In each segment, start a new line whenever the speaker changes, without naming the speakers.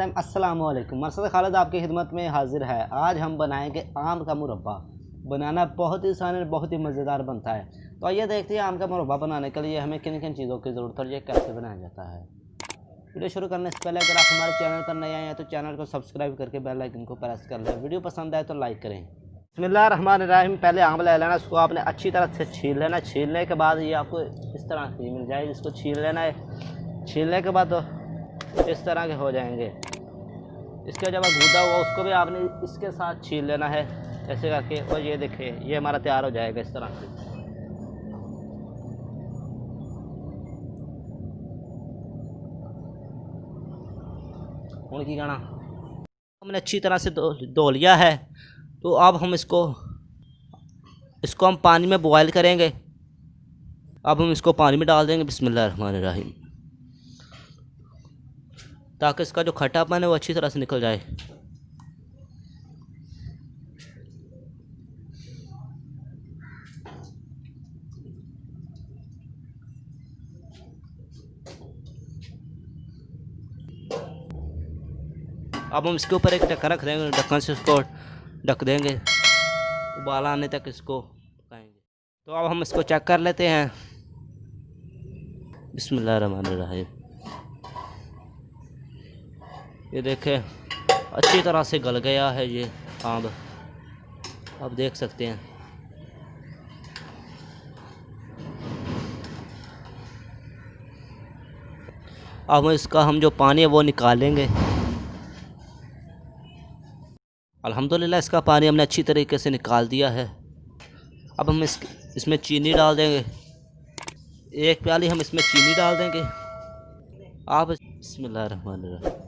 बिस्मिल्लाहिर्रहमानिर्रहीम। अस्सलामु अलैकुम। मरसद खालिद आपकी खिदमत में हाजिर है। आज हम बनाएंगे आम का मुरब्बा। बनाना बहुत ही आसान और बहुत ही मज़ेदार बनता है। तो आइए देखते हैं आम का मुरब्बा बनाने के लिए हमें किन किन चीज़ों की ज़रूरत है और ये कैसे बनाया जाता है। वीडियो शुरू करने से पहले अगर आप हमारे चैनल पर नए आए हैं तो चैनल को सब्सक्राइब करके बेल आइकन को प्रेस कर लें। वीडियो पसंद आए तो लाइक करें। बिस्मिल्लाहिर्रहमानिर्रहीम। पहले आम ले लेना, उसको आपने अच्छी तरह से छील लेना। छीलने के बाद ये आपको इस तरह की मिल जाएगी, इसको छील लेना है। छीलने के बाद तो इस तरह के हो जाएंगे। इसके जब गूदा हुआ उसको भी आपने इसके साथ छील लेना है ऐसे करके। और ये देखिए ये हमारा तैयार हो जाएगा इस तरह से। उनकी गाना हमने अच्छी तरह से धो लिया है। तो अब हम इसको हम पानी में बॉयल करेंगे। अब हम इसको पानी में डाल देंगे बिस्मिल्लाहिर्रहमानिर्रहीम, ताकि इसका जो खट्टापन है वो अच्छी तरह से निकल जाए। अब हम इसके ऊपर एक ढक्कन रख देंगे, ढक्कन से इसको ढक देंगे, उबाल आने तक इसको पकाएंगे। तो अब हम इसको चेक कर लेते हैं। बिस्मिल्लाहिर्रहमानिर्रहीम। ये देखें अच्छी तरह से गल गया है ये आम, आप देख सकते हैं। अब इसका हम जो पानी है वो निकालेंगे। अल्हम्दुलिल्लाह इसका पानी हमने अच्छी तरीके से निकाल दिया है। अब हम इसमें चीनी डाल देंगे। एक प्याली हम इसमें चीनी डाल देंगे। आप बिस्मिल्लाहिर्रहमानिर्रहीम,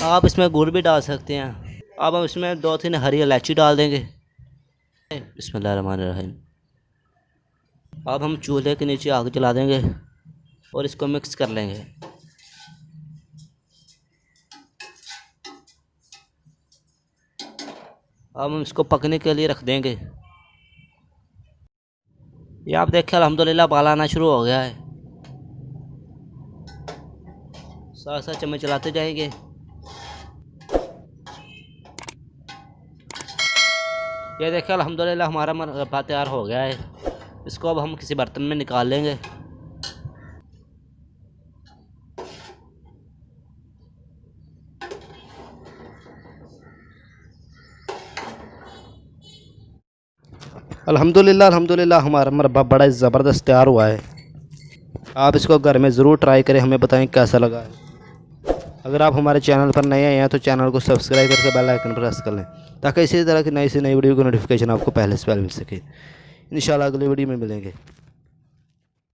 आप इसमें गुड़ भी डाल सकते हैं। अब हम इसमें 2-3 हरी इलायची डाल देंगे। बिस्मिल्लाहिर्रहमानिर्रहीम। अब हम चूल्हे के नीचे आग जला देंगे और इसको मिक्स कर लेंगे। अब हम इसको पकने के लिए रख देंगे। ये आप देखें अल्हम्दुलिल्लाह बाल आना शुरू हो गया है। साथ साथ चम्मच चलाते जाएंगे। ये देखें अल्हम्दुलिल्लाह हमारा मुरब्बा तैयार हो गया है। इसको अब हम किसी बर्तन में निकाल लेंगे। अल्हम्दुलिल्लाह हमारा मुरब्बा बड़ा ज़बरदस्त तैयार हुआ है। आप इसको घर में ज़रूर ट्राई करें, हमें बताएं कैसा लगा है। अगर आप हमारे चैनल पर नए आए हैं तो चैनल को सब्सक्राइब करके बेल आइकन प्रेस कर लें, ताकि इसी तरह की नई से नई वीडियो की नोटिफिकेशन आपको पहले से पहले मिल सके। इंशाल्लाह अगली वीडियो में मिलेंगे।